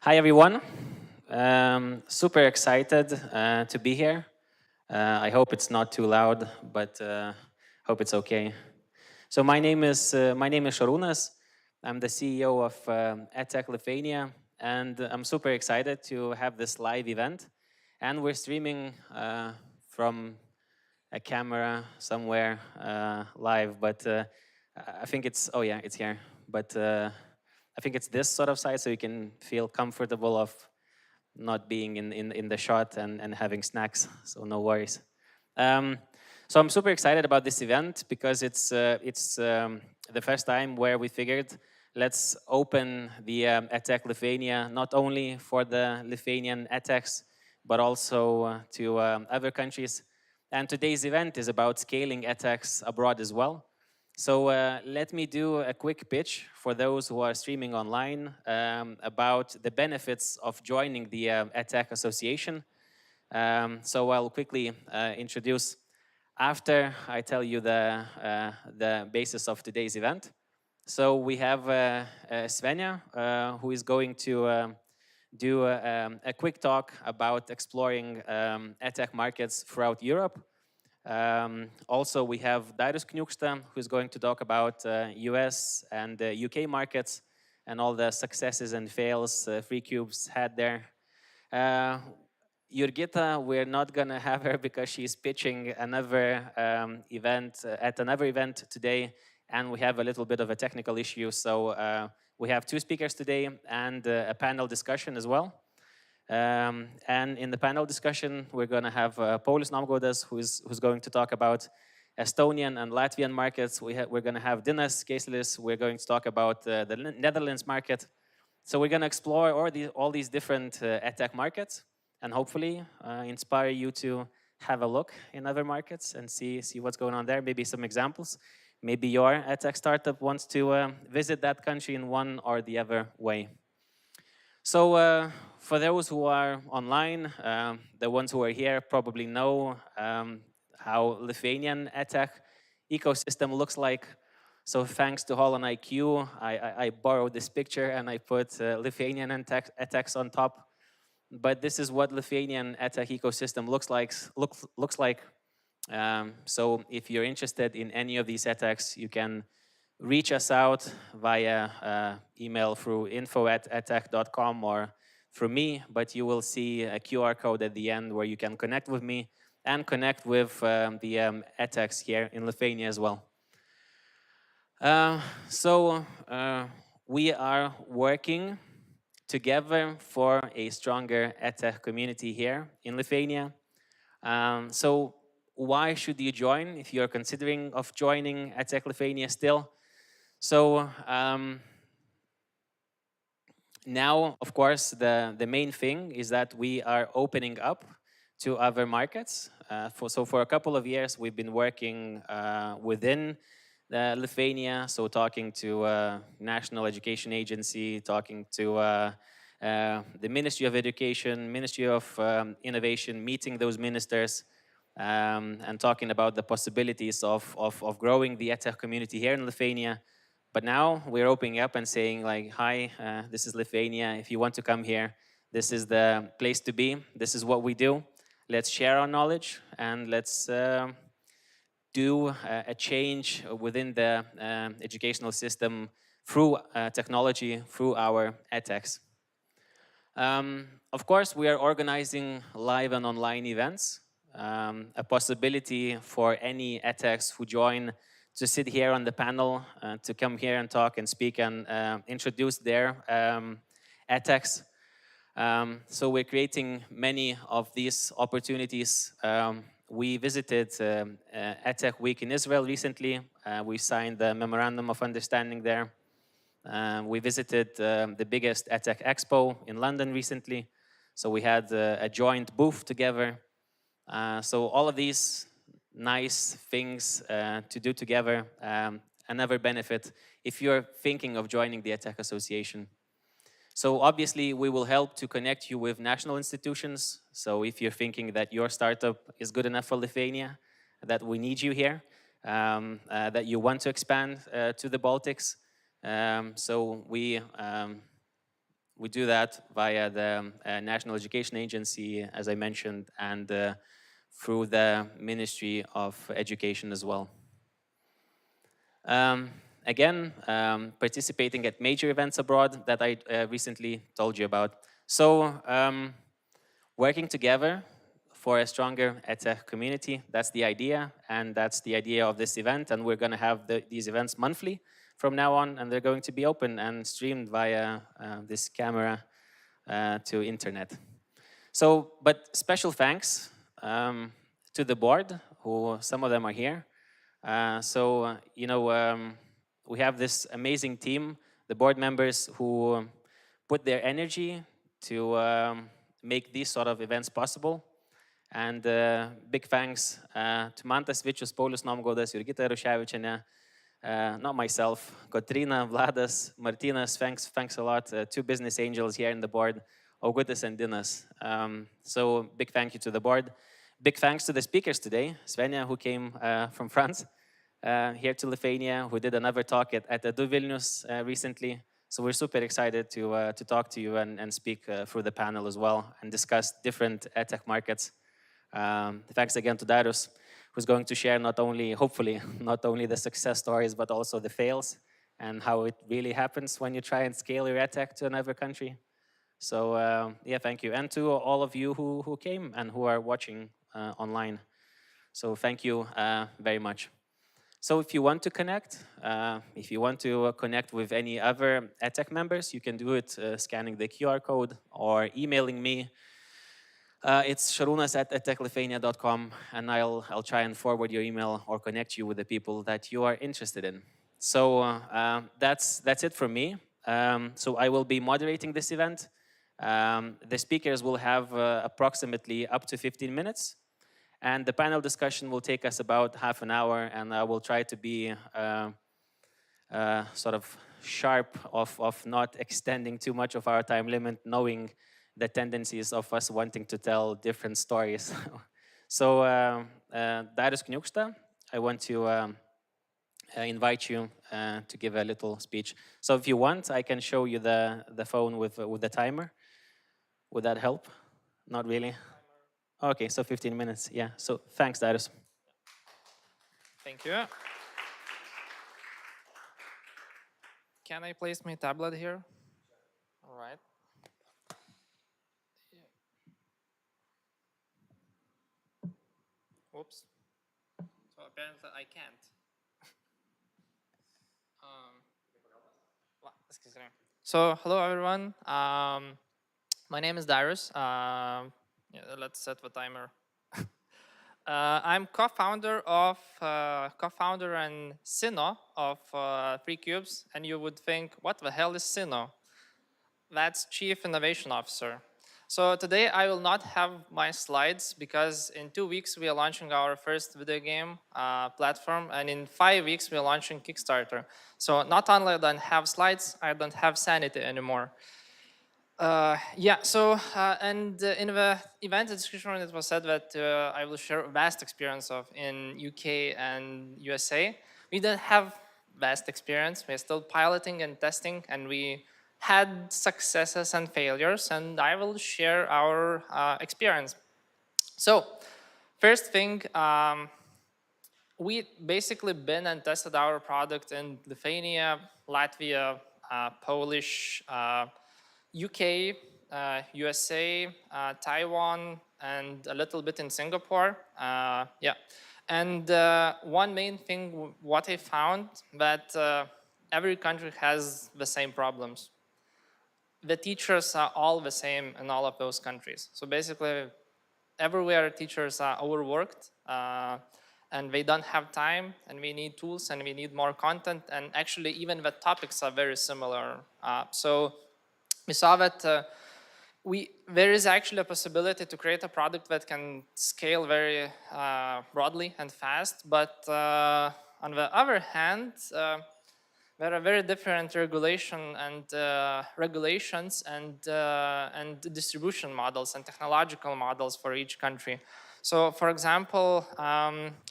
Hi, everyone. Super excited to be here. I hope it's not too loud, but hope it's okay. So my name is Šarūnas. I'm the CEO of ETech Lithuania, and I'm super excited to have this live event. And we're streaming from a camera somewhere live, but I think it's, oh yeah, it's here. But I think it's this sort of side, so you can feel comfortable of not being in the shot and having snacks, so no worries. So I'm super excited about this event because it's the first time where we figured let's open the ETech Lithuania not only for the Lithuanian ETechs, but also to other countries. And today's event is about scaling ETechs abroad as well. So let me do a quick pitch for those who are streaming online about the benefits of joining the ETech Association. So I'll quickly introduce after I tell you the basis of today's event. So we have Svenia, who is going to do a quick talk about exploring ETech markets throughout Europe. Also, we have DARIUS KNIÖKŠTA, who's going to talk about US and UK markets and all the successes and fails FreeCubes had there. JURGITA, we're not going to have her because she's pitching another event at another event today, and we have a little bit of a technical issue. So we have two speakers today and a panel discussion as well. And in the panel discussion, we're going to have Paulius Nomgaudas, who's going to talk about Estonian and Latvian markets. We're going to have Dinas, Geisleris. We're going to talk about the Netherlands market. So we're going to explore all these different EdTech markets and hopefully inspire you to have a look in other markets and see what's going on there, maybe some examples. Maybe your EdTech startup wants to visit that country in one or the other way. So for those who are online, the ones who are here probably know how Lithuanian EdTech ecosystem looks like. So thanks to Holland IQ, I borrowed this picture and I put Lithuanian EdTechs on top. But this is what Lithuanian EdTech ecosystem looks like. So if you're interested in any of these EdTechs, you can reach us out via email through info@edtech.com or through me, but you will see a QR code at the end where you can connect with me and connect with the EdTechs here in Lithuania as well. So we are working together for a stronger EdTech community here in Lithuania. So why should you join if you're considering of joining EdTech Lithuania still? So now, of course, the main thing is that we are opening up to other markets. So for a couple of years, we've been working within Lithuania, so talking to National Education Agency, talking to the Ministry of Education, Ministry of Innovation, meeting those ministers, and talking about the possibilities of growing the EdTech community here in Lithuania. But now we're opening up and saying like, hi, this is Lithuania. If you want to come here, this is the place to be. This is what we do. Let's share our knowledge and let's do a change within the educational system through technology, through our EdTechs. Of course, we are organizing live and online events. A possibility for any EdTechs who join to sit here on the panel, to come here and talk and speak and introduce their EdTechs. So we're creating many of these opportunities. We visited EdTech Week in Israel recently. We signed the Memorandum of Understanding there. We visited the biggest EdTech Expo in London recently. So we had a joint booth together. So all of these nice things to do together, another benefit if you're thinking of joining the EdTech Association. So obviously we will help to connect you with national institutions. So if you're thinking that your startup is good enough for Lithuania, that we need you here, that you want to expand to the Baltics, so we We do that via the National Education Agency, as I mentioned, and through the Ministry of Education as well. Again, participating at major events abroad that I recently told you about. So, working together for a stronger EdTech community, that's the idea, and that's the idea of this event, and we're going to have these events monthly from now on, and they're going to be open and streamed via this camera to internet. So, but special thanks to the board, who some of them are here. You know, we have this amazing team, the board members who put their energy to make these sort of events possible. And big thanks to Mantas Vičius, Paulius, Nomgaudas, JURGITA JARUŠEVIČIENę, not myself, Kotryna, Vladas, Martinas, thanks a lot. Two business angels here in the board, Augutis and Dinas. So big thank you to the board. Big thanks to the speakers today, Svenia, who came from France, here to Lithuania, who did another talk at EDU Vilnius recently. So we're super excited to talk to you and speak through the panel as well and discuss different EdTech markets. Thanks again to Darius, who's going to share not only, hopefully, not only the success stories, but also the fails and how it really happens when you try and scale your EdTech to another country. So yeah, thank you. And to all of you who came and who are watching online. So thank you very much. So if you want to connect, with any other EdTech members, you can do it scanning the QR code or emailing me. It's Šarūnas at edtechlithuania.com, and I'll try and forward your email or connect you with the people that you are interested in. So that's it from me. So I will be moderating this event. The speakers will have approximately up to 15 minutes. And the panel discussion will take us about half an hour, and I will try to be sort of sharp of not extending too much of our time limit, knowing the tendencies of us wanting to tell different stories. So, DARIUS KNIØKŠTA, I want to invite you to give a little speech. So if you want, I can show you the phone with the timer. Would that help? Not really? Okay, so 15 minutes, yeah. So thanks, Darius. Thank you. Can I place my tablet here? All right. Oops. So apparently I can't. So hello everyone. My name is Darius. Yeah, let's set the timer. I'm co-founder and CINO of 3Cubes, and you would think, what the hell is CINO? That's Chief Innovation Officer. So today I will not have my slides because in 2 weeks we are launching our first video game platform, and in 5 weeks we are launching Kickstarter. So not only I don't have slides, I don't have sanity anymore. Yeah, so in the event description it was said that I will share a vast experience in UK and USA. We don't have vast experience. We're still piloting and testing, and we had successes and failures, and I will share our experience. So first thing, we basically been and tested our product in Lithuania, Latvia, Polish, UK, USA, Taiwan, and a little bit in Singapore. Yeah, and one main thing what I found that every country has the same problems. The teachers are all the same in all of those countries. So basically, everywhere teachers are overworked, and they don't have time, and we need tools, and we need more content, and actually even the topics are very similar. So we saw that there is actually a possibility to create a product that can scale very broadly and fast, but on the other hand, there are very different regulations and distribution models and technological models for each country. So, for example,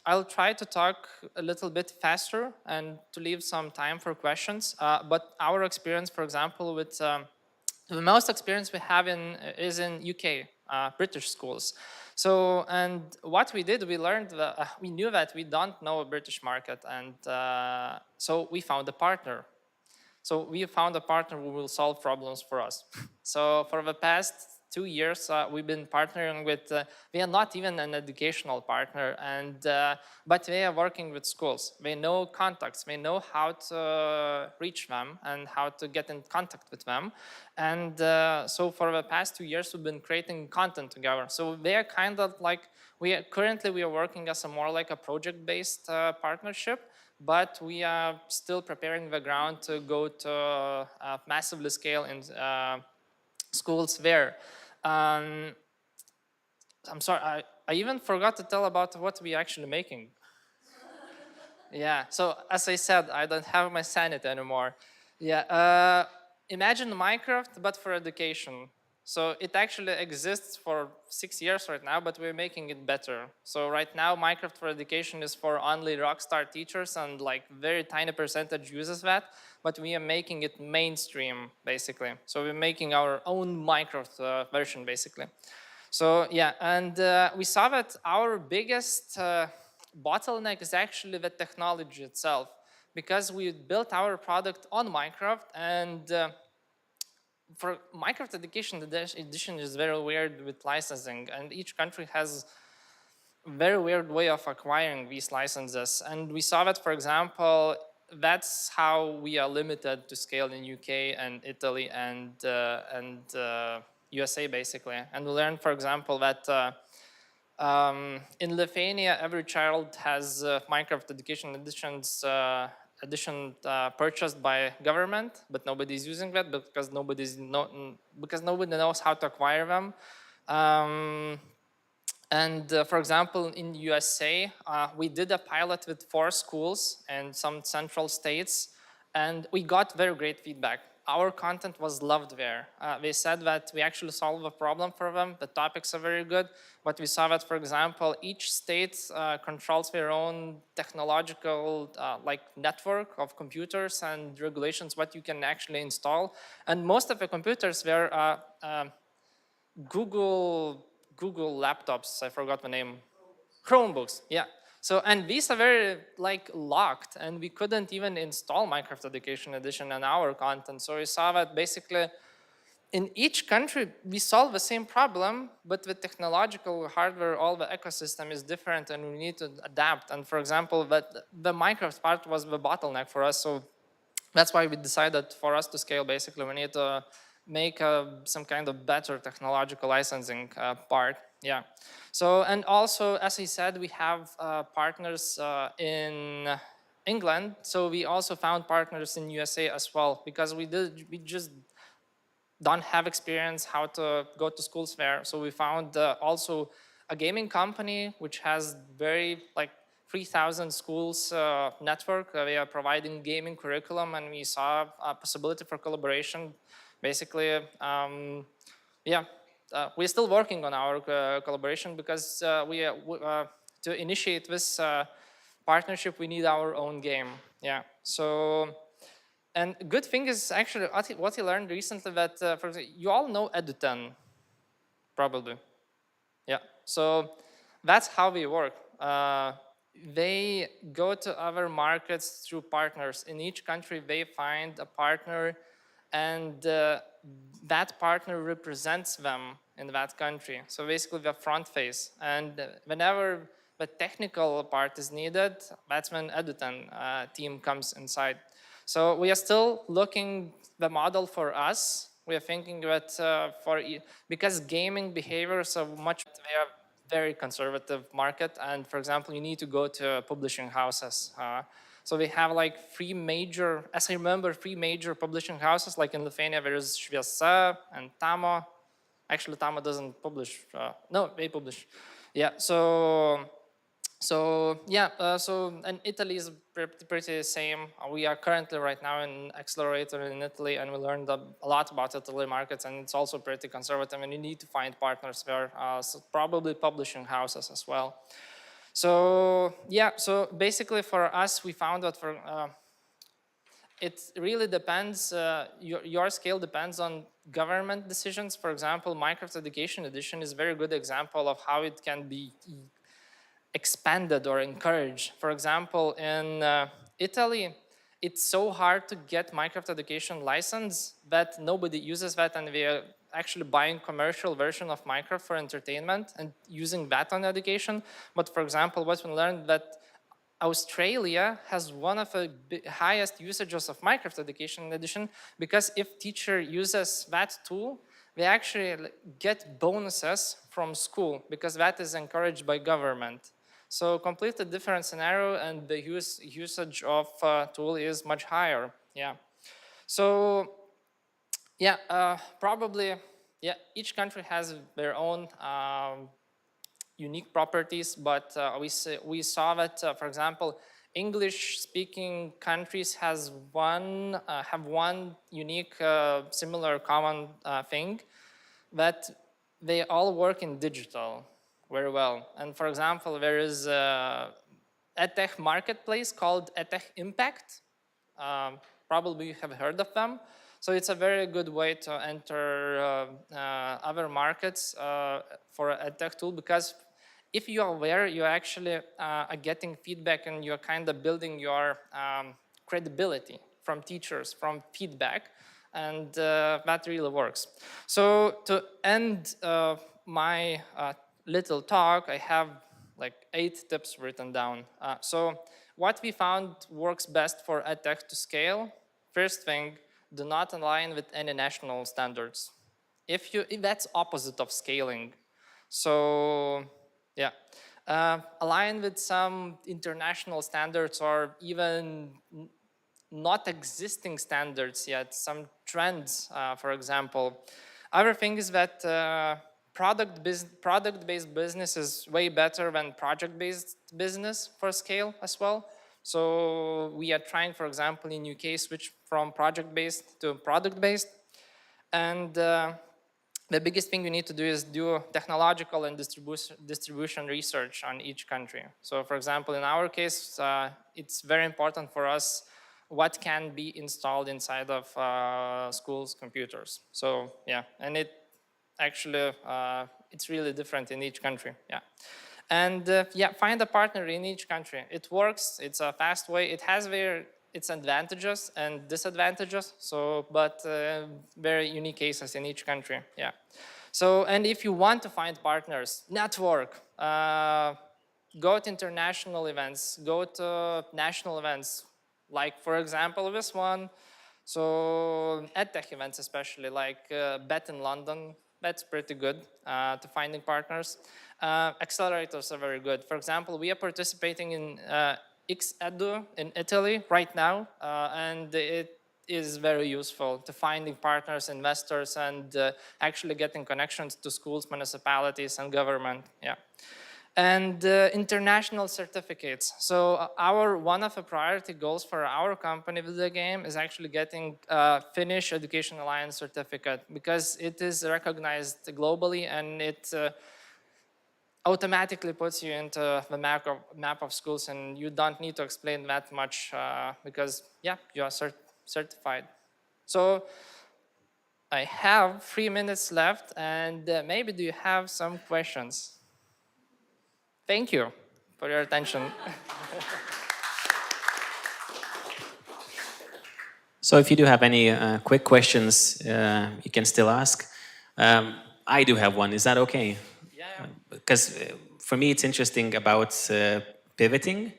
I'll try to talk a little bit faster and to leave some time for questions. But our experience, for example, with The most experience we have is in UK, British schools. So, and what we did, we learned that we knew that we don't know a British market, and so we found a partner. So we found a partner who will solve problems for us. So for the past 2 years, we've been partnering with, we are not even an educational partner, and but they are working with schools. They know contacts, they know how to reach them and how to get in contact with them. And so for the past 2 years, we've been creating content together. So they are kind of like, currently we are working as a more like a project-based partnership, but we are still preparing the ground to go to massively scale in schools there. I'm sorry, I even forgot to tell about what we're actually making. Yeah, so as I said, I don't have my sanity anymore. Yeah, imagine Minecraft, but for education. So it actually exists for 6 years right now, but we're making it better. So right now, Minecraft for education is for only rockstar teachers, and like very tiny percentage uses that, but we are making it mainstream, basically. So we're making our own Minecraft version, basically. So yeah, and we saw that our biggest bottleneck is actually the technology itself, because we built our product on Minecraft, and for Minecraft Education Edition is very weird with licensing, and each country has a very weird way of acquiring these licenses. And we saw that, for example, that's how we are limited to scale in UK and Italy and USA, basically. And we learned, for example, that in Lithuania, every child has Minecraft Education edition purchased by government, but nobody's using that because nobody knows how to acquire them. For example, in USA, we did a pilot with 4 schools and some central states, and we got very great feedback. Our content was loved there. They said that we actually solved a problem for them. The topics are very good, but we saw that, for example, each state controls their own technological like network of computers and regulations what you can actually install. And most of the computers were Google laptops. I forgot the name. Chromebooks. Yeah. So, and these are very like locked, and we couldn't even install Minecraft Education Edition in our content. So we saw that basically in each country we solve the same problem, but with technological hardware, all the ecosystem is different, and we need to adapt. And for example, the Minecraft part was the bottleneck for us. So that's why we decided for us to scale, basically, we need to make some kind of better technological licensing part. Yeah. So, and also, as I said, we have partners in England. So we also found partners in USA as well, because we just don't have experience how to go to schools there. So we found also a gaming company which has very like 3,000 schools network. We are providing gaming curriculum, and we saw a possibility for collaboration. Basically, yeah, we're still working on our collaboration, because to initiate this partnership, we need our own game. Yeah, so, and good thing is actually what he learned recently, that, for example, you all know Edu10, probably. Yeah, so that's how we work. They go to other markets through partners. In each country, they find a partner, and that partner represents them in that country. So basically the front face. And whenever the technical part is needed, that's when Edu10 team comes inside. So we are still looking the model for us. We are thinking that because gaming behaviors are they are very conservative market, and for example, you need to go to publishing houses. So we have like 3 major, as I remember, 3 major publishing houses. Like in Lithuania, there is Šviesa and Tamo. Actually, Tamo doesn't publish. No, they publish. Yeah. So yeah. So and Italy is pretty the same. We are currently right now in accelerator in Italy, and we learned a lot about Italy markets, and it's also pretty conservative. And you need to find partners there, so probably publishing houses as well. So yeah, so basically for us, we found that it really depends, your scale depends on government decisions. For example, Minecraft Education Edition is a very good example of how it can be expanded or encouraged. For example, in Italy, it's so hard to get Minecraft Education license that nobody uses that, and we are actually buying commercial version of Minecraft for entertainment and using that on education. But for example, what we learned that Australia has one of the highest usages of Minecraft Education Edition, because if teacher uses that tool, they actually get bonuses from school because that is encouraged by government. So completely different scenario, and the usage of tool is much higher. Yeah. So yeah, probably yeah. Each country has their own unique properties, but we saw that, for example, English-speaking countries have one unique, similar, common thing, that they all work in digital very well. And for example, there is a EdTech marketplace called EdTech Impact. Probably you have heard of them. So it's a very good way to enter other markets for an EdTech tool, because if you are aware, you actually are getting feedback and you're kind of building your credibility from teachers, from feedback, and that really works. So to end my little talk, I have like 8 tips written down. So what we found works best for EdTech to scale. First thing, do not align with any national standards. If that's opposite of scaling. So yeah, align with some international standards or even not existing standards yet, some trends, for example. Other thing is that product-based business is way better than project-based business for scale as well. So we are trying, for example, in UK, switch from project-based to product-based. And the biggest thing we need to do is do technological and distribution research on each country. So for example, in our case, it's very important for us what can be installed inside of schools' computers. So yeah, and it actually, it's really different in each country, yeah. And yeah, find a partner in each country. It works, it's a fast way, it has its advantages and disadvantages, so, but very unique cases in each country, yeah. So, and if you want to find partners, network, go to international events, go to national events, like for example this one. So EdTech events especially, like BET in London, that's pretty good to finding partners. Accelerators are very good. For example, we are participating in XEDU in Italy right now, and it is very useful to finding partners, investors, and actually getting connections to schools, municipalities, and government. Yeah. And international certificates. So one of the priority goals for our company with the game is actually getting Finnish Education Alliance certificate, because it is recognized globally and it automatically puts you into the map of schools, and you don't need to explain that much because yeah, you are certified. So I have 3 minutes left, and maybe do you have some questions? Thank you for your attention. So if you do have any quick questions, you can still ask. I do have one. Is that okay? Yeah. Because for me, it's interesting about pivoting,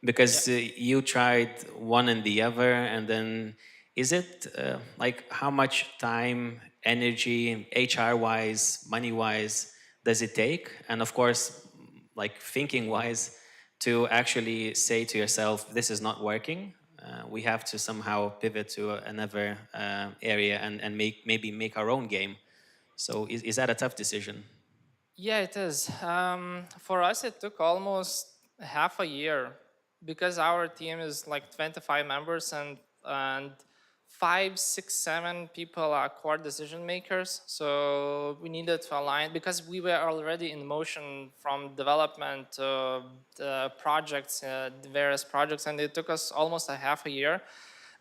because you tried one and the other, and then is it like how much time, energy, HR-wise, money-wise, does it take? And of course, like thinking-wise, to actually say to yourself, this is not working. We have to somehow pivot to another area and maybe make our own game. So is that a tough decision? Yeah, it is. For us, it took almost half a year, because our team is like 25 members, and 5, 6, 7 people are core decision makers. So we needed to align, because we were already in motion from development to projects, various projects, and it took us almost a half a year.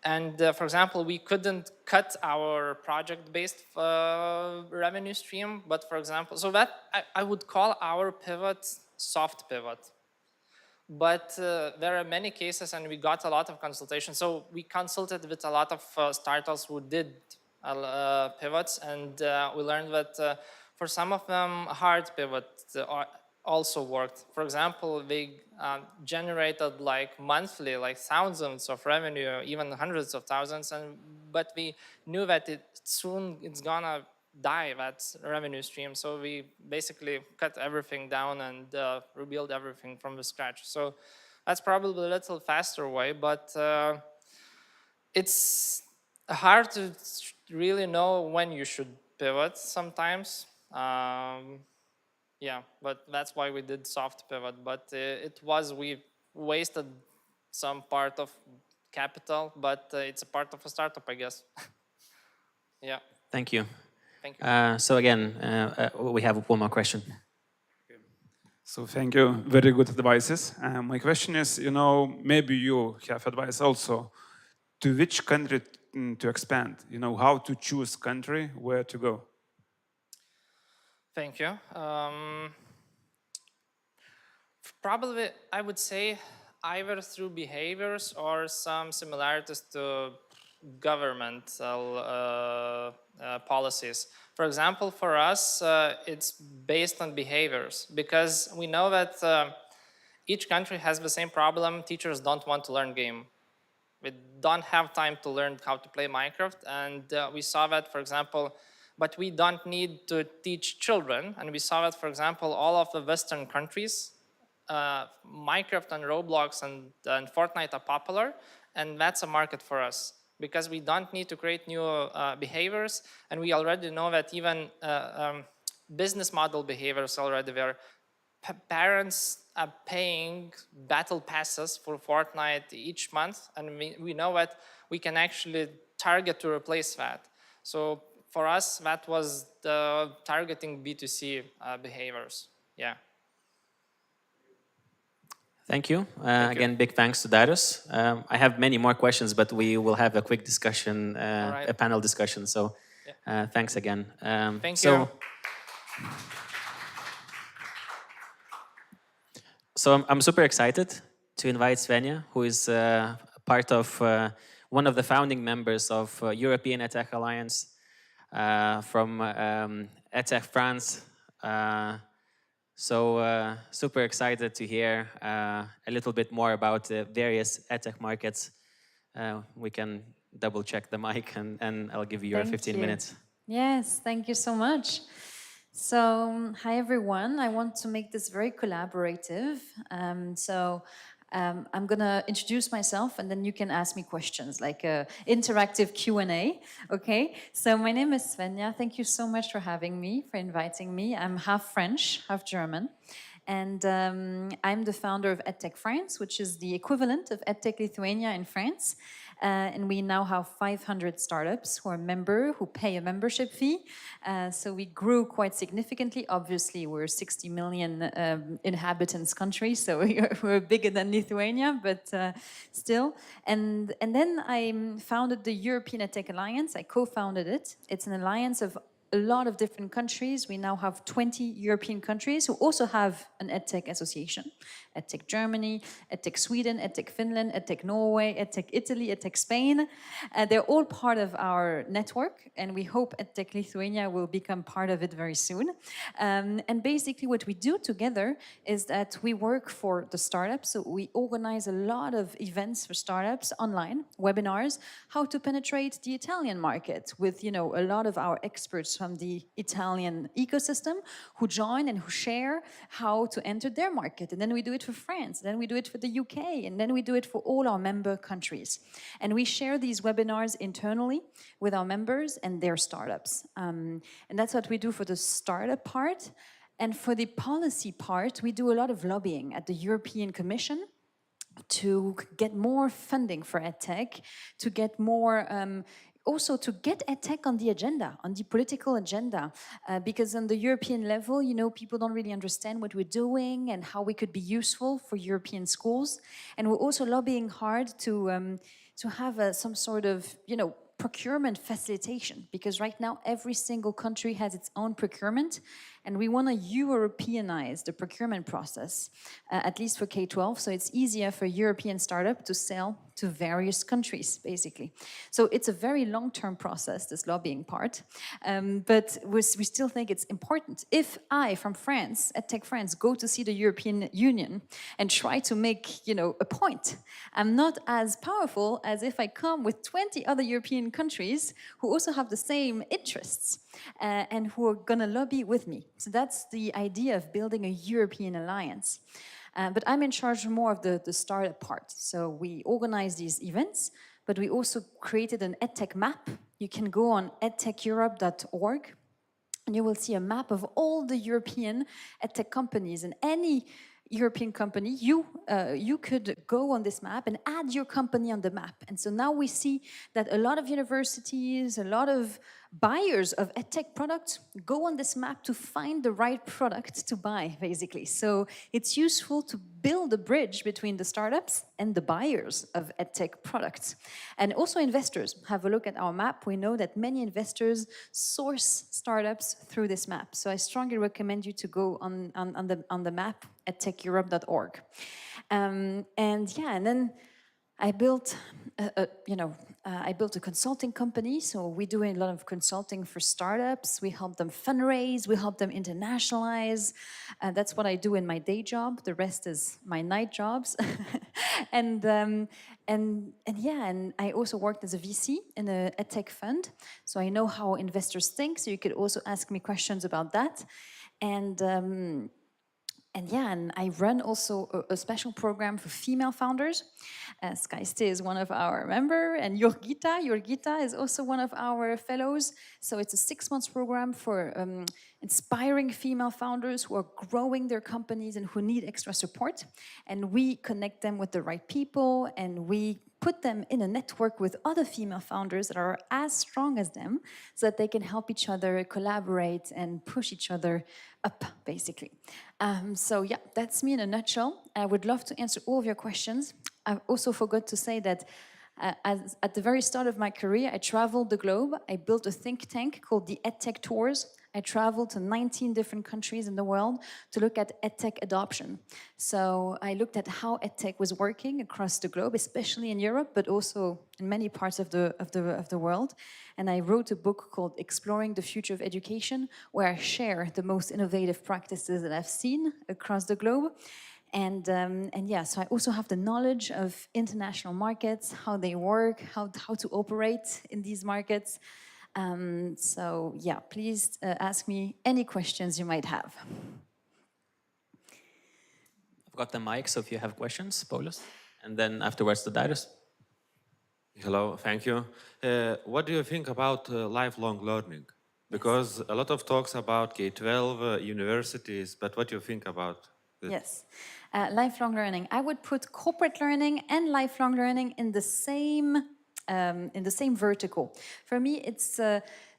And for example, we couldn't cut our project-based revenue stream, but for example, so that I would call our pivot soft pivot. But there are many cases, and we got a lot of consultation. So we consulted with a lot of startups who did pivots, and we learned that for some of them, hard pivot also worked. For example, they generated like monthly, like thousands of revenue, even hundreds of thousands, but we knew that soon it's gonna die, that revenue stream. So we basically cut everything down and rebuild everything from the scratch. So that's probably a little faster way, but it's hard to really know when you should pivot sometimes. Yeah, but that's why we did soft pivot. But we wasted some part of capital, but it's a part of a startup, I guess. Yeah. Thank you. Thank you. So again, we have one more question. So thank you, very good advices. My question is, maybe you have advice also to which country to expand, how to choose country, where to go. Thank you. Probably, I would say either through behaviors or some similarities to governmental policies. For example, for us, it's based on behaviors, because we know that each country has the same problem. Teachers don't want to learn game. We don't have time to learn how to play Minecraft, and we saw that, for example, but we don't need to teach children, and we saw that, for example, all of the Western countries, Minecraft and Roblox and Fortnite are popular, and that's a market for us, because we don't need to create new behaviors, and we already know that even business model behaviors already there. Parents are paying battle passes for Fortnite each month, and we know that we can actually target to replace that. So for us, that was the targeting B2C behaviors. Yeah. Thank you. Again, big thanks to Darius. I have many more questions, but we will have a quick discussion, right. a panel discussion. So thanks again. Thank you. So I'm super excited to invite Svenia, who is part of one of the founding members of European ETech Alliance from ETech France. So super excited to hear a little bit more about the various EdTech markets. We can double check the mic, and I'll give you your 15 minutes. Yes, thank you so much. So, hi everyone. I want to make this very collaborative. I'm going to introduce myself, and then you can ask me questions, like an interactive Q&A, okay? So my name is Svenia. Thank you so much for having me, for inviting me. I'm half French, half German. And I'm the founder of ETech France, which is the equivalent of EdTech Lithuania in France. And we now have 500 startups who are who pay a membership fee. So we grew quite significantly. Obviously, we're a 60 million inhabitants country, so we're bigger than Lithuania, but still. And then I founded the European EdTech Alliance. I co-founded it. It's an alliance of a lot of different countries. We now have 20 European countries who also have an EdTech association. EdTech Germany, EdTech Sweden, EdTech Finland, EdTech Norway, EdTech Italy, EdTech Spain. They're all part of our network, and we hope EdTech Lithuania will become part of it very soon. And basically what we do together is that we work for the startups. So we organize a lot of events for startups online, webinars, how to penetrate the Italian market with, a lot of our experts from the Italian ecosystem who join and who share how to enter their market. And then we do it for France, then we do it for the UK, and then we do it for all our member countries. And we share these webinars internally with our members and their startups. And that's what we do for the startup part. And for the policy part, we do a lot of lobbying at the European Commission to get more funding for EdTech, to get more also to get EdTech on the agenda, on the political agenda, because on the European level, people don't really understand what we're doing and how we could be useful for European schools. And we're also lobbying hard to to have some sort of, procurement facilitation, because right now every single country has its own procurement, and we want to Europeanize the procurement process, at least for K-12, so it's easier for European startup to sell to various countries, basically. So it's a very long-term process, this lobbying part, but we still think it's important. If I, from France, EdTech France, go to see the European Union and try to make, a point, I'm not as powerful as if I come with 20 other European countries who also have the same interests and who are going to lobby with me. So that's the idea of building a European alliance. But I'm in charge more of the startup part. So we organize these events, but we also created an EdTech map. You can go on edtecheurope.org, and you will see a map of all the European EdTech companies. And any European company, you could go on this map and add your company on the map. And so now we see that a lot of universities, a lot of buyers of EdTech products go on this map to find the right product to buy, basically. So it's useful to build a bridge between the startups and the buyers of EdTech products. And also investors. Have a look at our map. We know that many investors source startups through this map. So I strongly recommend you to go on the map at edtecheurope.org. And then I built, I built a consulting company. So we're doing a lot of consulting for startups. We help them fundraise. We help them internationalize. That's what I do in my day job. The rest is my night jobs. and I also worked as a VC in a EdTech fund. So I know how investors think. So you could also ask me questions about that. And I run also a special program for female founders. Geisleris is one of our members, and JURGITA is also one of our fellows. So it's a 6-month program for inspiring female founders who are growing their companies and who need extra support. And we connect them with the right people, and we put them in a network with other female founders that are as strong as them, so that they can help each other, collaborate, and push each other up, basically. So yeah, that's me in a nutshell. I would love to answer all of your questions. I also forgot to say that at the very start of my career, I traveled the globe. I built a think tank called the EdTech Tours. I traveled to 19 different countries in the world to look at EdTech adoption. So I looked at how EdTech was working across the globe, especially in Europe, but also in many parts of the world. And I wrote a book called Exploring the Future of Education, where I share the most innovative practices that I've seen across the globe. And so I also have the knowledge of international markets, how they work, how to operate in these markets. So yeah, please ask me any questions you might have. I've got the mic, so if you have questions, Paulius, and then afterwards to Darius. Hello, thank you. What do you think about lifelong learning? Because a lot of talks about K-12 universities, but what do you think about it? Yes, lifelong learning. I would put corporate learning and lifelong learning in the same vertical. For me, it's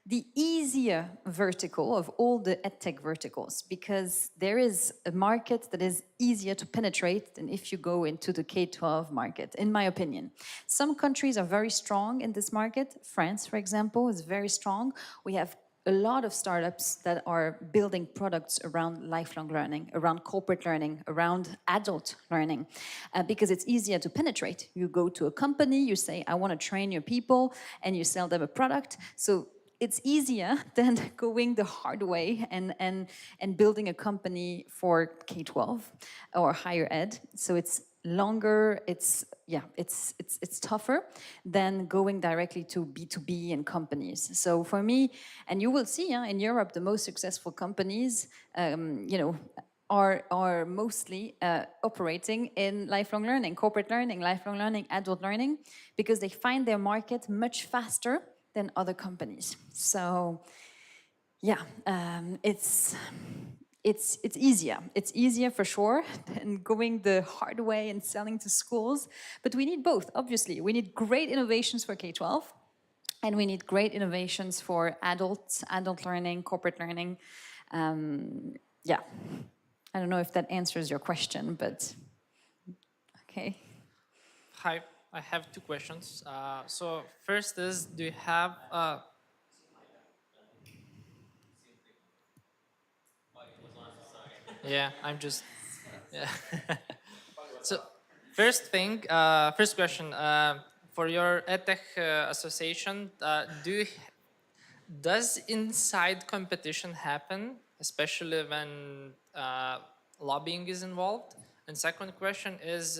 the easier vertical of all the EdTech verticals, because there is a market that is easier to penetrate than if you go into the K-12 market, in my opinion. Some countries are very strong in this market. France, for example, is very strong. We have a lot of startups that are building products around lifelong learning, around corporate learning, around adult learning, because it's easier to penetrate. You go to a company, you say, I want to train your people, and you sell them a product. So it's easier than going the hard way and building a company for K-12 or higher ed. So it's longer, it's tougher than going directly to B2B and companies. So for me, and you will see in Europe, the most successful companies, are mostly operating in lifelong learning, corporate learning, lifelong learning, adult learning, because they find their market much faster than other companies. So yeah, it's easier. It's easier for sure than going the hard way and selling to schools. But we need both, obviously. We need great innovations for K-12, and we need great innovations for adult learning, corporate learning. Yeah, I don't know if that answers your question, but okay. Hi, I have two questions. So first is, do you have yeah, I'm just yeah. So first thing, first question, for your EdTech association, does inside competition happen, especially when lobbying is involved? And second question is,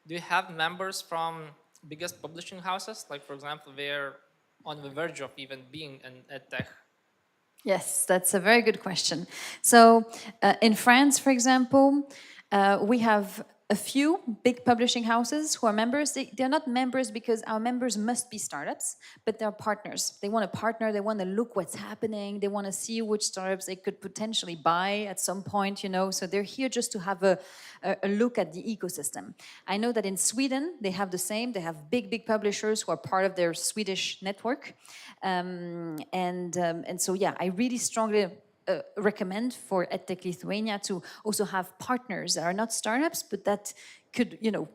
do you have members from biggest publishing houses? Like, for example, they're on the verge of even being an EdTech. Yes, that's a very good question. So in France, for example, we have a few big publishing houses who are members. They're not members because our members must be startups, but they're partners. They want to partner, they want to look what's happening, they want to see which startups they could potentially buy at some point, you know, so they're here just to have a look at the ecosystem. I know that in Sweden, they have the same. They have big publishers who are part of their Swedish network. And so, yeah, I really strongly recommend for EdTech Lithuania to also have partners that are not startups, but that could, you know,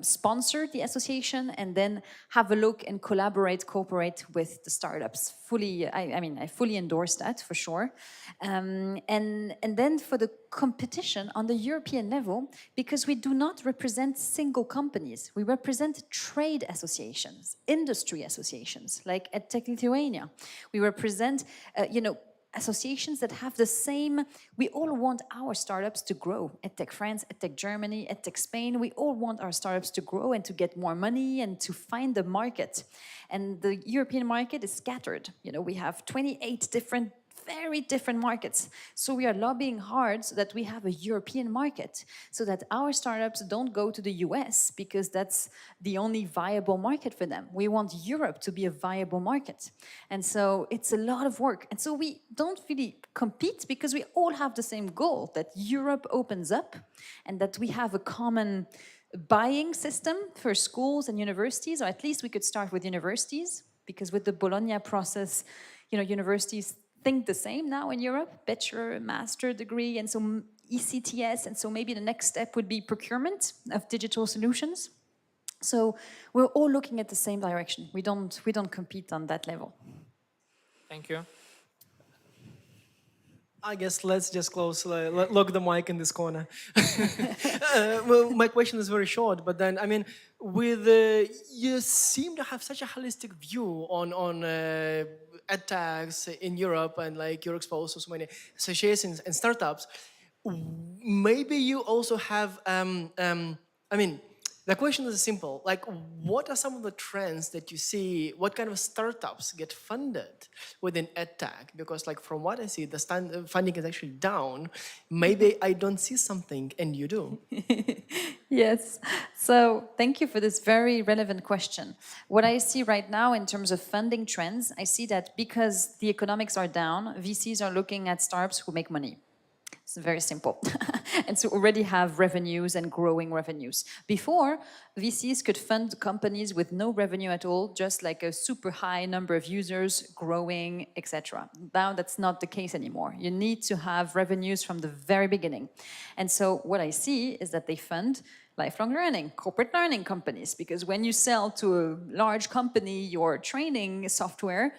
sponsor the association and then have a look and cooperate with the startups. Fully, I mean, I fully endorse that for sure. And then for the competition on the European level, because we do not represent single companies, we represent trade associations, industry associations, like EdTech Lithuania. We represent, you know, associations that have the same, we all want our startups to grow. ETech France, ETech Germany, ETech Spain, we all want our startups to grow and to get more money and to find the market. And the European market is scattered. You know, we have 28 very different markets. So we are lobbying hard so that we have a European market, so that our startups don't go to the US because that's the only viable market for them. We want Europe to be a viable market. And so it's a lot of work. And so we don't really compete because we all have the same goal, that Europe opens up and that we have a common buying system for schools and universities, or at least we could start with universities, because with the Bologna process, you know, universities think the same now in Europe, bachelor, master degree, and so ECTS, and so maybe the next step would be procurement of digital solutions. So we're all looking at the same direction. We don't compete on that level. Thank you. I guess let's just close, lock the mic in this corner. Well, my question is very short, but then, I mean, with you seem to have such a holistic view on EdTechs in Europe, and like you're exposed to so many associations and startups. Maybe you also have, I mean, the question is simple, like what are some of the trends that you see, what kind of startups get funded within EdTech? Because like from what I see, the funding is actually down. Maybe I don't see something and you do. Yes, so thank you for this very relevant question. What I see right now in terms of funding trends, I see that because the economics are down, VCs are looking at startups who make money. It's very simple. And so already have revenues and growing revenues. Before, VCs could fund companies with no revenue at all, just like a super high number of users growing, etc. Now that's not the case anymore. You need to have revenues from the very beginning. And so what I see is that they fund lifelong learning, corporate learning companies, because when you sell to a large company your training software,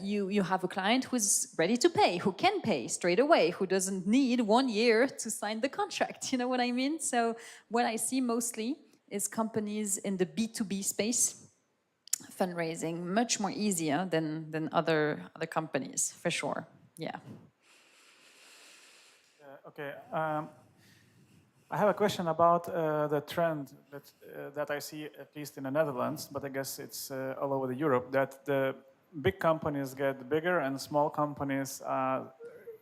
you have a client who's ready to pay, who can pay straight away, who doesn't need 1 year to sign the contract. You know what I mean? So what I see mostly is companies in the B2B space fundraising much more easier than other companies, for sure. Yeah. Okay. I have a question about the trend that I see, at least in the Netherlands, but I guess it's all over Europe, that the big companies get bigger and small companies are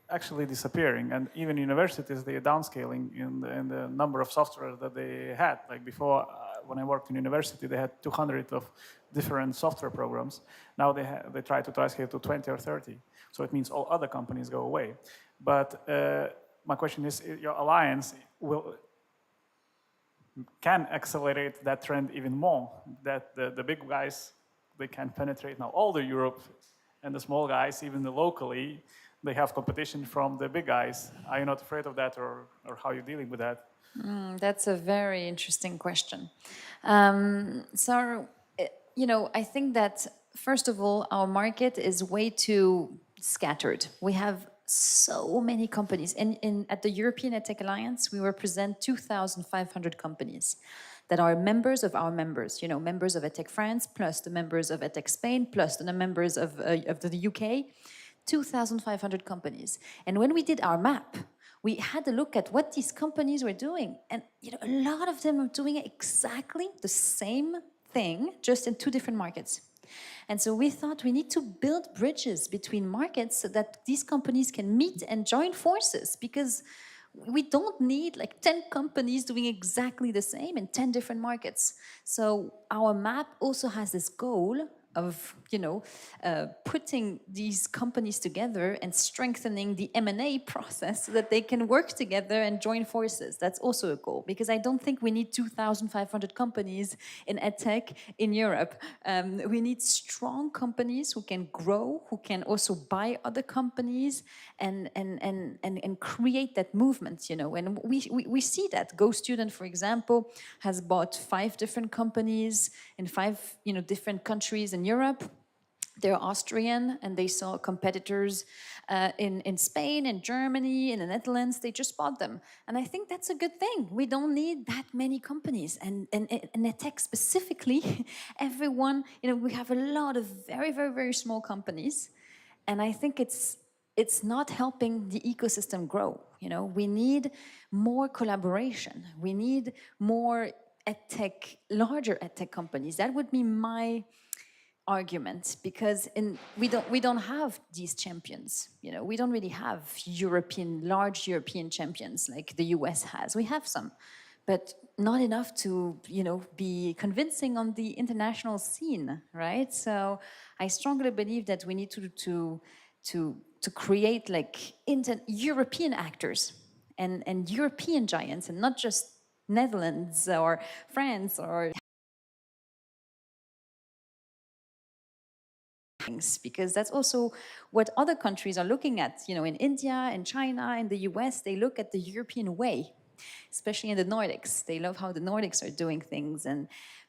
actually disappearing. And even universities, they are downscaling in the number of software that they had. Like before, when I worked in university, they had 200 of different software programs. Now they try to scale to 20 or 30. So it means all other companies go away. But my question is, your alliance can accelerate that trend even more, that the big guys, they can penetrate now all the Europe, and the small guys, even locally, they have competition from the big guys. Are you not afraid of that, or how are you dealing with that? That's a very interesting question. So, you know, I think that, first of all, our market is way too scattered. We have so many companies. At the European EdTech Alliance, we represent 2,500 companies that are members of our members, you know, members of ETech France, plus the members of ETech Spain, plus the members of the UK, 2,500 companies. And when we did our map, we had a look at what these companies were doing. And you know, a lot of them are doing exactly the same thing, just in 2 different markets. And so we thought we need to build bridges between markets so that these companies can meet and join forces, because we don't need like 10 companies doing exactly the same in 10 different markets. So our map also has this goal of, you know, putting these companies together and strengthening the M&A process so that they can work together and join forces. That's also a goal, because I don't think we need 2,500 companies in EdTech in Europe. We need strong companies who can grow, who can also buy other companies and create that movement, you know. And we see that. GoStudent, for example, has bought 5 different companies in 5, you know, different countries in Europe. They're Austrian, and they saw competitors in Spain, in Germany, in the Netherlands. They just bought them. And I think that's a good thing. We don't need that many companies. And in EdTech specifically, everyone, you know, we have a lot of very, very, very small companies. And I think it's not helping the ecosystem grow. You know, we need more collaboration. We need more EdTech, larger EdTech companies. That would be my argument, because we don't have these champions. You know, we don't really have large European champions like the US has. We have some, but not enough to, you know, be convincing on the international scene, right? So I strongly believe that we need to create like European actors and European giants, and not just Netherlands or France or because that's also what other countries are looking at. You know, in India, in China, in the US, they look at the European way, especially in the Nordics. They love how the Nordics are doing things.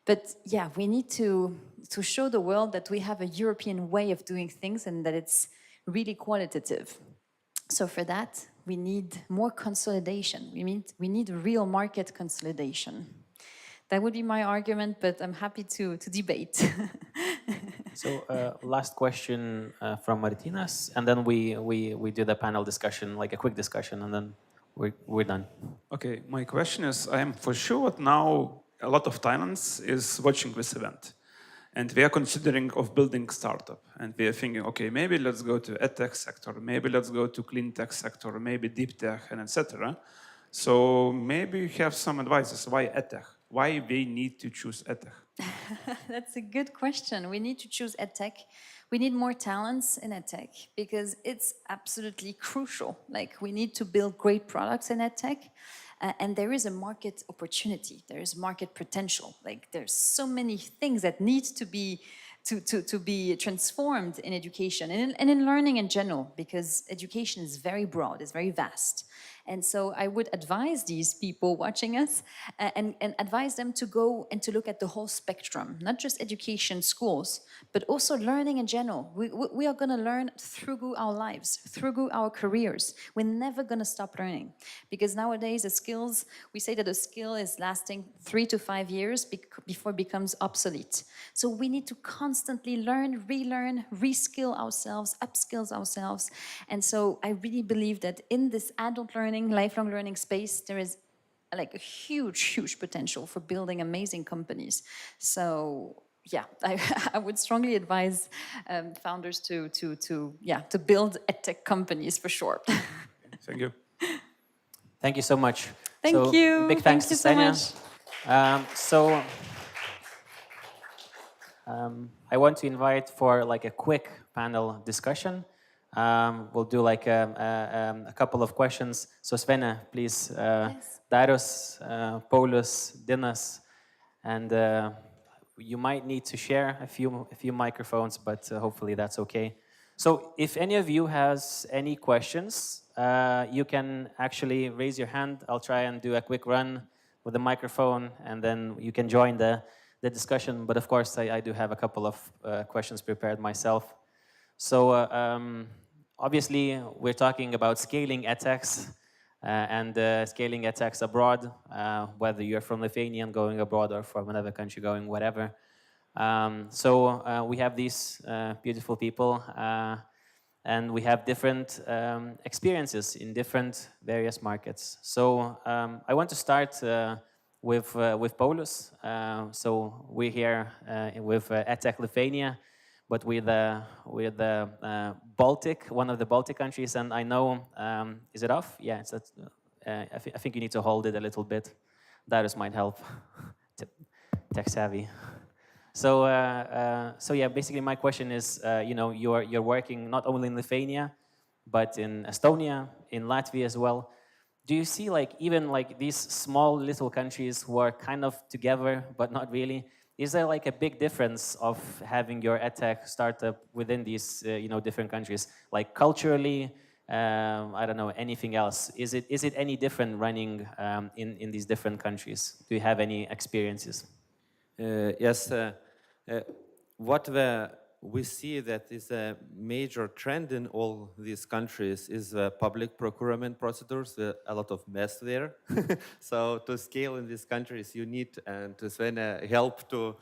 But yeah, we need to show the world that we have a European way of doing things and that it's really qualitative. So for that, we need more consolidation. We need real market consolidation. That would be my argument, but I'm happy to debate. So last question from Martinas, and then we do the panel discussion, like a quick discussion, and then we're done. Okay, my question is, I am for sure now a lot of Thailands is watching this event. And we are considering of building startup. And we are thinking, okay, maybe let's go to EdTech sector, maybe let's go to clean tech sector, maybe deep tech, and etc. So maybe you have some advices. Why EdTech? Why we need to choose EdTech? That's a good question. We need to choose EdTech. We need more talents in EdTech because it's absolutely crucial. Like, we need to build great products in EdTech. And there is a market opportunity. There is market potential. Like, there's so many things that need to be transformed in education and in learning in general, because education is very broad, it's very vast. And so I would advise these people watching us and advise them to go and to look at the whole spectrum, not just education, schools, but also learning in general. We are going to learn through our lives, through our careers. We're never going to stop learning, because nowadays the skills, we say that a skill is lasting 3 to 5 years before it becomes obsolete. So we need to constantly learn, relearn, reskill ourselves, upskill ourselves. And so I really believe that in this adult learning, lifelong learning space, there is like a huge potential for building amazing companies. So yeah, I would strongly advise founders to build EdTech companies for sure. Thank you. Thank you so much. Thank you. Big thanks to Svenia. I want to invite for like a quick panel discussion. We'll do like a couple of questions. So Svenia, please, Yes. Darius, Paulius, Dinas, and you might need to share a few microphones, but hopefully that's okay. So if any of you has any questions, you can actually raise your hand. I'll try and do a quick run with the microphone, and then you can join the discussion. But of course, I do have a couple of questions prepared myself. So obviously, we're talking about scaling edtechs and scaling edtechs abroad, whether you're from Lithuania and going abroad or from another country going whatever. So we have these beautiful people, and we have different experiences in different various markets. So I want to start with Paulius. So we're here with ETech Lithuania, but with Baltic, one of the Baltic countries, and I know, is it off? Yeah, it's I think you need to hold it a little bit. Darius might help. Tech savvy. So, so yeah, basically my question is, you know, you're working not only in Lithuania, but in Estonia, in Latvia as well. Do you see like even like these small little countries who are kind of together, but not really? Is there like a big difference of having your edtech startup within these, you know, different countries, like culturally? I don't know, anything else? Is it any different running in these different countries? Do you have any experiences? Yes, what we see that is a major trend in all these countries is public procurement procedures. A lot of mess there. So to scale in these countries, you need and to Svenia help to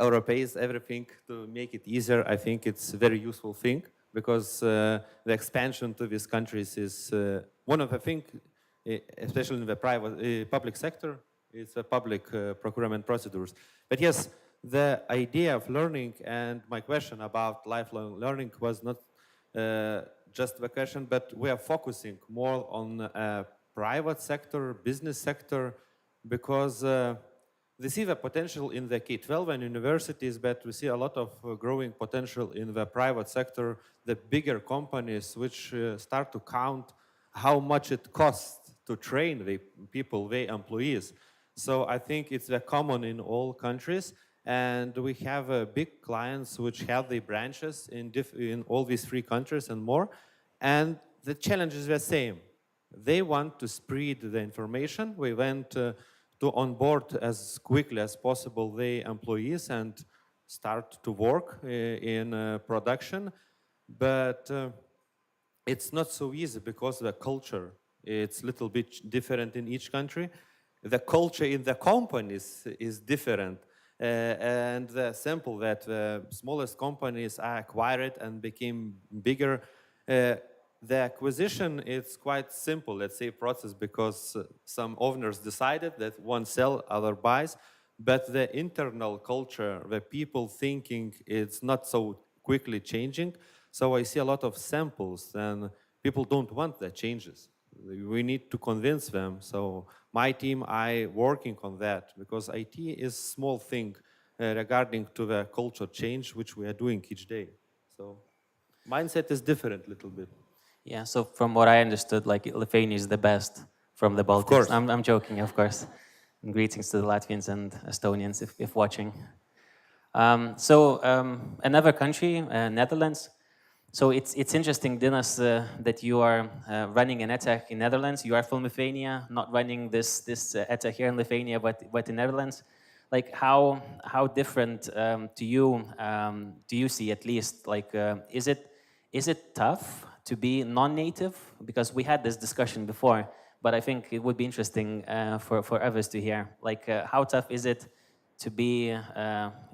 Europeans everything to make it easier. I think it's a very useful thing because the expansion to these countries is one of the things, especially in the public sector. It's a public procurement procedures. But yes, the idea of learning and my question about lifelong learning was not just the question, but we are focusing more on private sector, business sector, because we see the potential in the K-12 and universities, but we see a lot of growing potential in the private sector, the bigger companies which start to count how much it costs to train the people, the employees. So I think it's common in all countries, and we have big clients which have the branches in all these 3 countries and more, and the challenge is the same. They want to spread the information. We want to onboard as quickly as possible the employees and start to work in production, but it's not so easy because the culture, it's a little bit different in each country. The culture in the companies is different. And the sample that the smallest companies are acquired and became bigger, the acquisition is quite simple, let's say, process, because some owners decided that one sell, other buys, but the internal culture, the people thinking, it's not so quickly changing. So I see a lot of samples, and people don't want the changes. We need to convince them. So my team, I working on that, because IT is small thing regarding to the culture change, which we are doing each day. So mindset is different a little bit. Yeah, so from what I understood, like Lithuania is the best from the Baltics. Of course. I'm joking, of course. And greetings to the Latvians and Estonians if watching. Another country, Netherlands. So it's interesting, Dinas, that you are running an ETech in Netherlands. You are from Lithuania, not running this ETech here in Lithuania, but in Netherlands. Like how different do you see, at least? Like is it tough to be non-native? Because we had this discussion before, but I think it would be interesting for others to hear. Like how tough is it to be?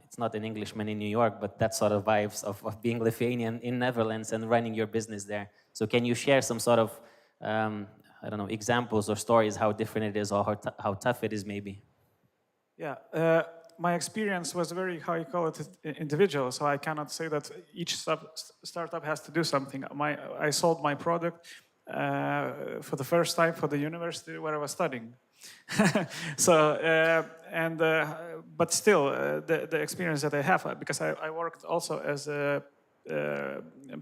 It's not an Englishman in New York, but that sort of vibes of being Lithuanian in Netherlands and running your business there. So can you share some sort of, I don't know, examples or stories, how different it is or how tough it is maybe? Yeah, my experience was very, how you call it, individual. So I cannot say that each startup has to do something. I sold my product for the first time for the university where I was studying. But still, the experience that I have, because I worked also as a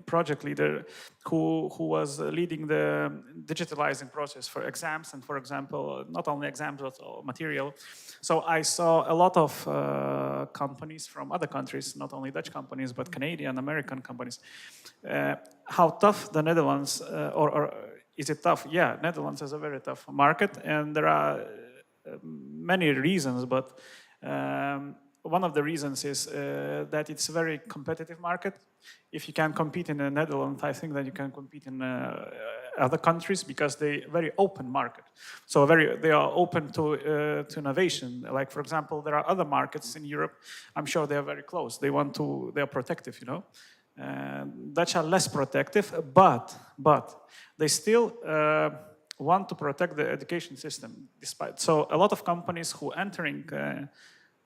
project leader who was leading the digitalizing process for exams and, for example, not only exams but material. So I saw a lot of companies from other countries, not only Dutch companies but Canadian, American companies. How tough the Netherlands, or is it tough? Yeah, Netherlands is a very tough market, and there are many reasons, but one of the reasons is that it's a very competitive market. If you can compete in the Netherlands, I think that you can compete in other countries because they're very open market. So they are open to innovation. Like, for example, there are other markets in Europe. I'm sure they are very close. They are protective, you know. Dutch are less protective, but they still want to protect the education system. So a lot of companies who entering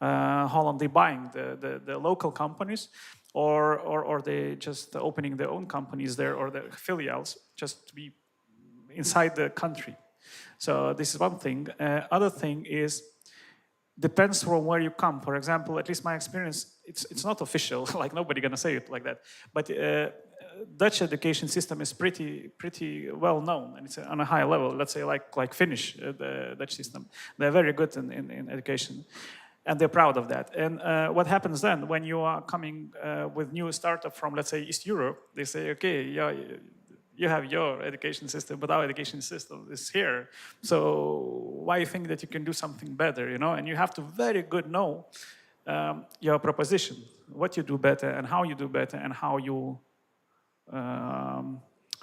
Holland, they buying the local companies, or they just opening their own companies there or the filials just to be inside the country. So this is one thing. Other thing is, depends from where you come. For example, at least my experience, it's not official, like nobody gonna say it like that, but Dutch education system is pretty well known, and it's on a high level. Let's say like Finnish, the Dutch system, they're very good in education, and they're proud of that. And what happens then when you are coming with new startup from, let's say, East Europe? They say, okay, yeah, you have your education system, but our education system is here. So why you think that you can do something better, you know? And you have to very good know your proposition, what you do better and how you do better, and how you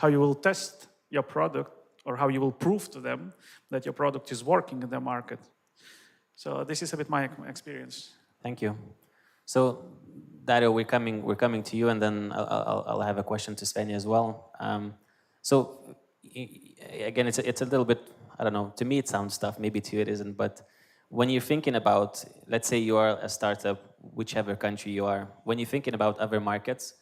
will test your product, or how you will prove to them that your product is working in the market. So this is a bit my experience. Thank you. So, Dario, we're coming to you, and then I'll have a question to Svenia as well. So, again, it's a little bit, I don't know, to me it sounds tough, maybe to you it isn't, but when you're thinking about, let's say you are a startup, whichever country you are, when you're thinking about other markets,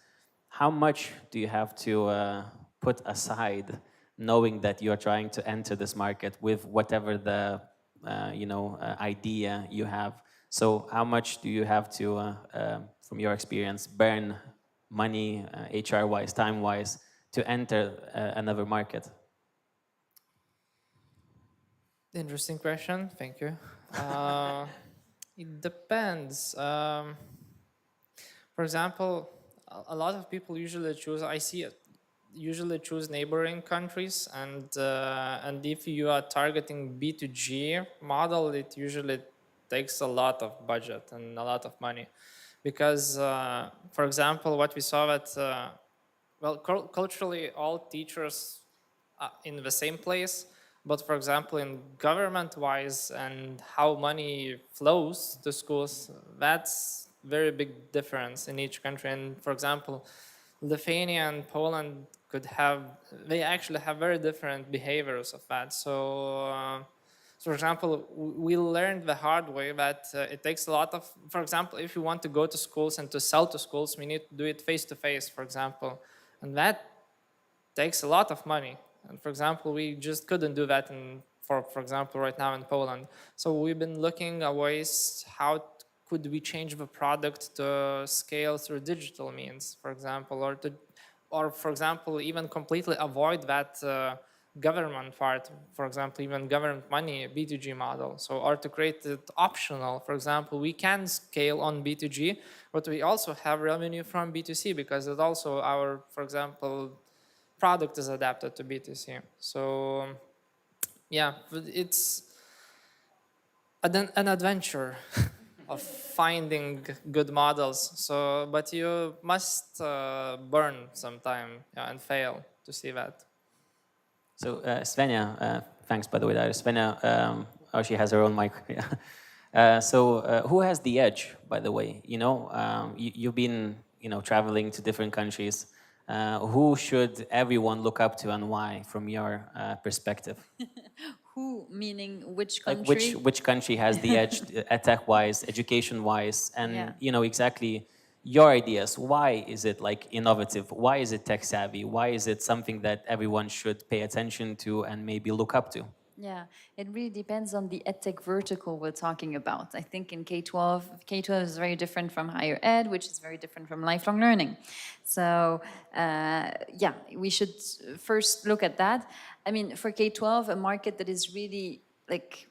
how much do you have to put aside, knowing that you're trying to enter this market with whatever the idea you have? So how much do you have to, from your experience, burn money, HR-wise, time-wise, to enter another market? Interesting question. Thank you. It depends. For example, a lot of people usually choose, usually choose neighboring countries, and if you are targeting B2G model, it usually takes a lot of budget and a lot of money, because, for example, what we saw that, well, culturally, all teachers are in the same place, but for example, in government-wise and how money flows to schools, that's very big difference in each country. And for example, Lithuania and Poland they actually have very different behaviors of that. So, for example, we learned the hard way that it takes a lot of, for example, if you want to go to schools and to sell to schools, we need to do it face-to-face, for example. And that takes a lot of money. And for example, we just couldn't do that for example, right now in Poland. So we've been looking at ways how could we change the product to scale through digital means, for example, or for example, even completely avoid that government part, for example, even government money, B2G model. So, or to create it optional. For example, we can scale on B2G, but we also have revenue from B2C, because it also our, for example, product is adapted to B2C. So, yeah, it's an adventure of finding good models. So, but you must burn some time, yeah, and fail to see that. So Svenia, thanks by the way, Darius. Svenia, she has her own mic. Yeah. Who has the edge, by the way? You know, you've been, traveling to different countries. Who should everyone look up to, and why, from your perspective? Who, meaning which country? Like which country has the edge, tech-wise, education-wise, and yeah. Exactly your ideas. Why is it like innovative? Why is it tech-savvy? Why is it something that everyone should pay attention to and maybe look up to? Yeah, it really depends on the EdTech vertical we're talking about. I think in K-12, K-12 is very different from higher ed, which is very different from lifelong learning. So yeah, we should first look at that. I mean, for K-12, a market that is really like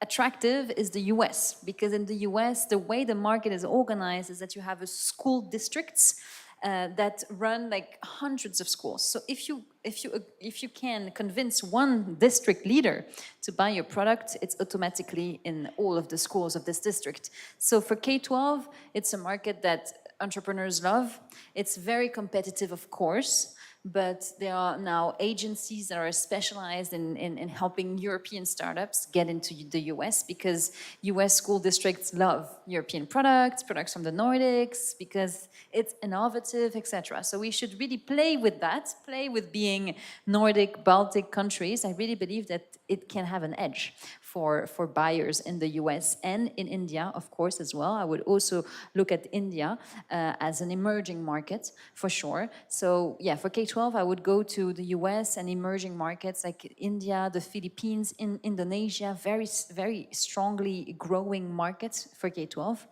attractive is the US, because in the US, the way the market is organized is that you have a school districts that run like hundreds of schools. So if you can convince one district leader to buy your product, it's automatically in all of the schools of this district. So for K-12, it's a market that entrepreneurs love. It's very competitive, of course, but there are now agencies that are specialized in helping European startups get into the US, because US school districts love European products from the Nordics, because it's innovative, etc. So we should really play with that, play with being Nordic, Baltic countries. I really believe that it can have an edge for buyers in the US and in India, of course, as well. I would also look at India as an emerging market, for sure. So yeah, for K-12, I would go to the US and emerging markets like India, the Philippines, Indonesia, very, very strongly growing markets for K-12.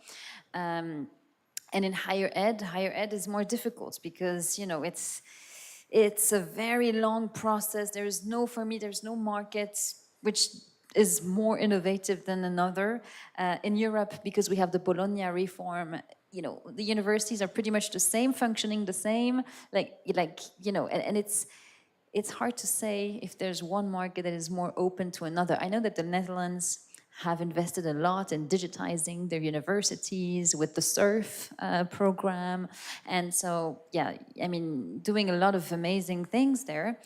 And in higher ed is more difficult because, you know, it's a very long process. There's no market which is more innovative than another. In Europe, because we have the Bologna reform, you know, the universities are pretty much the same, functioning the same, like you know, and it's hard to say if there's one market that is more open to another. I know that the Netherlands have invested a lot in digitizing their universities with the SURF program. And so, yeah, I mean, doing a lot of amazing things there.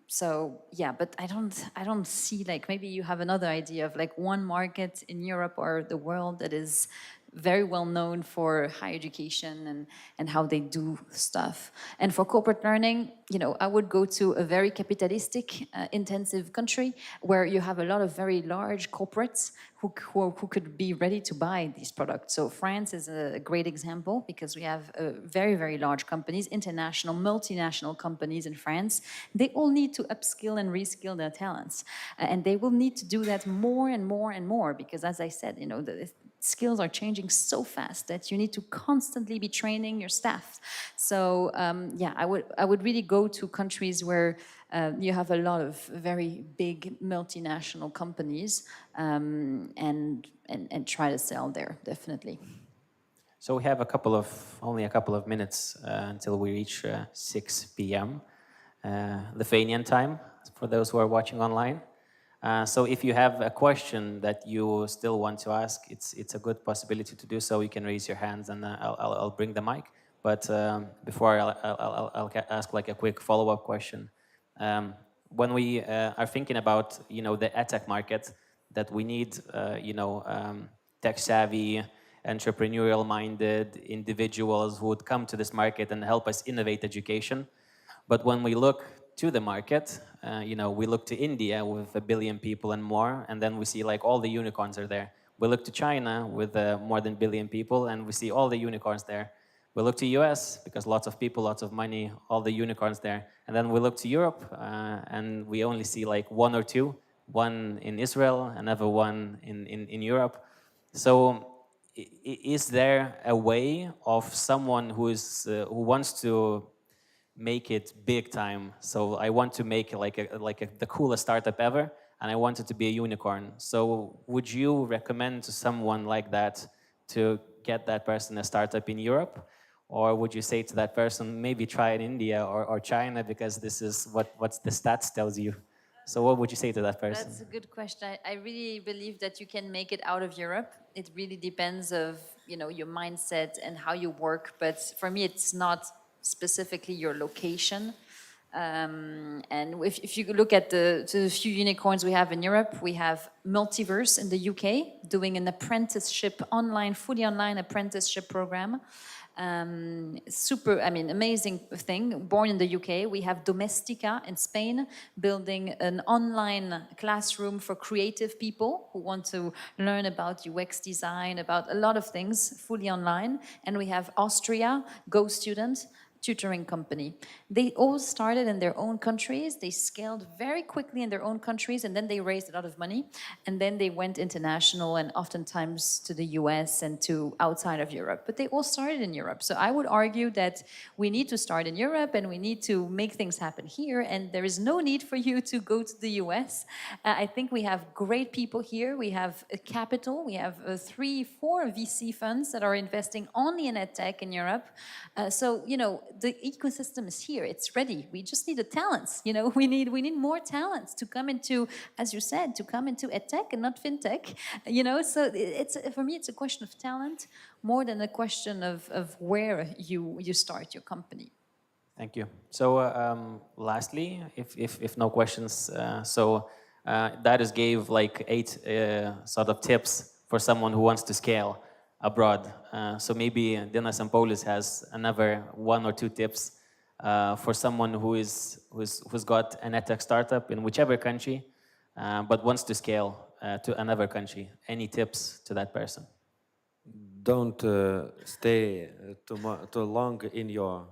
So, yeah, but I don't see, like, maybe you have another idea of like one market in Europe or the world that is very well known for higher education and how they do stuff. And for corporate learning, you know, I would go to a very capitalistic, intensive country where you have a lot of very large corporates who could be ready to buy these products. So France is a great example because we have very, very large companies, international, multinational companies in France. They all need to upskill and reskill their talents. And they will need to do that more and more and more because, as I said, you know, the skills are changing so fast that you need to constantly be training your staff. So yeah, I would really go to countries where you have a lot of very big multinational companies and try to sell there, definitely. So we have only a couple of minutes until we reach 6 p.m. Lithuanian time for those who are watching online. So if you have a question that you still want to ask, it's a good possibility to do so. You can raise your hands and I'll bring the mic. But before I'll ask like a quick follow-up question. When we are thinking about, you know, the EdTech market, that we need, you know, tech-savvy, entrepreneurial-minded individuals who would come to this market and help us innovate education. But when we look to the market, you know, we look to India with 1 billion people and more, and then we see like all the unicorns are there. We look to China with more than 1 billion people, and we see all the unicorns there. We look to US because lots of people, lots of money, all the unicorns there. And then we look to Europe, and we only see like one or two, one in Israel, another one in Europe. So is there a way of someone who wants to make it big time? So I want to make the coolest startup ever, and I want it to be a unicorn. So would you recommend to someone like that to get that person a startup in Europe? Or would you say to that person, maybe try in India or China, because this is what the stats tells you? So what would you say to that person? That's a good question. I really believe that you can make it out of Europe. It really depends of, you know, your mindset and how you work. But for me, it's not specifically your location. And if you look at the few unicorns we have in Europe, we have Multiverse in the UK doing an apprenticeship fully online apprenticeship program. Amazing thing, born in the UK. We have Domestika in Spain, building an online classroom for creative people who want to learn about UX design, about a lot of things, fully online. And we have Austria, Go Student, tutoring company. They all started in their own countries. They scaled very quickly in their own countries, and then they raised a lot of money. And then they went international and oftentimes to the US and to outside of Europe. But they all started in Europe. So I would argue that we need to start in Europe and we need to make things happen here. And there is no need for you to go to the US. I think we have great people here. We have a capital. We have 3, 4 VC funds that are investing only in EdTech in Europe. So, you know, the ecosystem is here. It's ready. We just need the talents. You know, we need more talents to come into, as you said, to come into EdTech and not FinTech. You know, so it's, for me, it's a question of talent more than a question of where you start your company. Thank you. So lastly, if no questions, Darius gave like 8 sort of tips for someone who wants to scale abroad. So maybe Dinas and Paulius has another 1 or 2 tips for someone who's got an EdTech startup in whichever country, but wants to scale to another country. Any tips to that person? Don't stay too long in your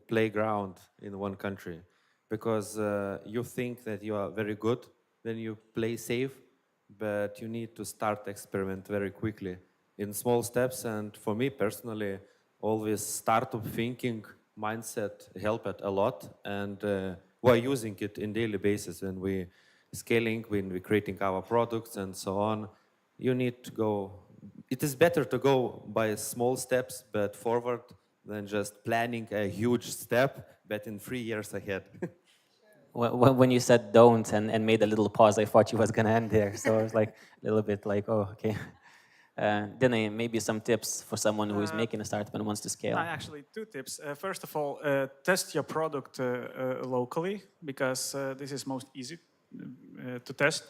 playground in one country, because you think that you are very good when you play safe, but you need to start experiment very quickly in small steps. And for me personally, always startup thinking mindset helped a lot, and we're using it in daily basis when we scaling, when we're creating our products and so on. You need to go, it is better to go by small steps but forward than just planning a huge step but in 3 years ahead. When you said don't and made a little pause, I thought you was going to end there. So I was like a little bit like, oh, okay. Dina, maybe some tips for someone who is making a startup and wants to scale. Actually, 2 tips. First of all, test your product locally, because this is most easy to test.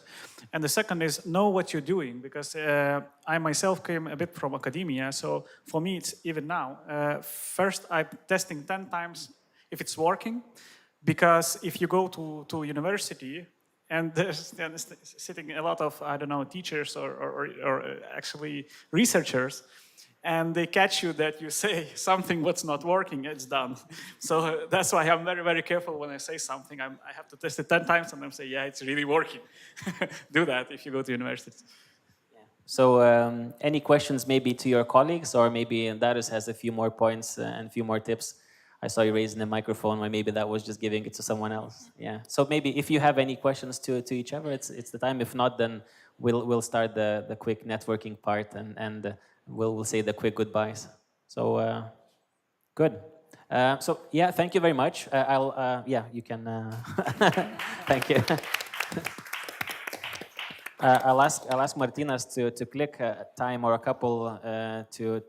And the second is know what you're doing, because I myself came a bit from academia. So for me, it's even now. First, I'm testing 10 times if it's working. Because if you go to university and there's sitting a lot of, I don't know, teachers or actually researchers, and they catch you that you say something what's not working, it's done. So that's why I'm very, very careful when I say something. I have to test it 10 times and then say, yeah, it's really working. Do that if you go to university. Yeah. So any questions maybe to your colleagues, or maybe Darius has a few more points and a few more tips? I saw you raising the microphone, or maybe that was just giving it to someone else. Yeah. So maybe if you have any questions to each other, it's the time. If not, then we'll start the quick networking part, and we'll say the quick goodbyes. So good. So yeah, thank you very much. Yeah, you can. Thank you. I'll ask Martinas to click a time or a couple to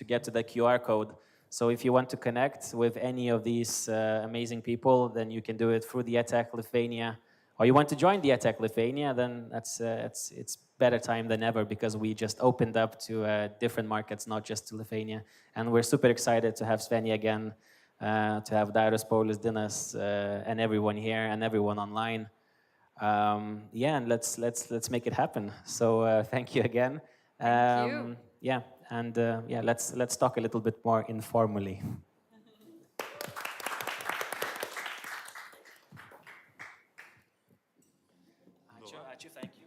get to the QR code. So if you want to connect with any of these amazing people, then you can do it through the ETech Lithuania. Or you want to join the ETech Lithuania, then it's better time than ever, because we just opened up to different markets, not just to Lithuania. And we're super excited to have Svenia again, to have Darius, Paulius, Dinas, and everyone here and everyone online. Yeah, and let's make it happen. So thank you again. Thank you. Yeah. And yeah, let's talk a little bit more informally. Thank you.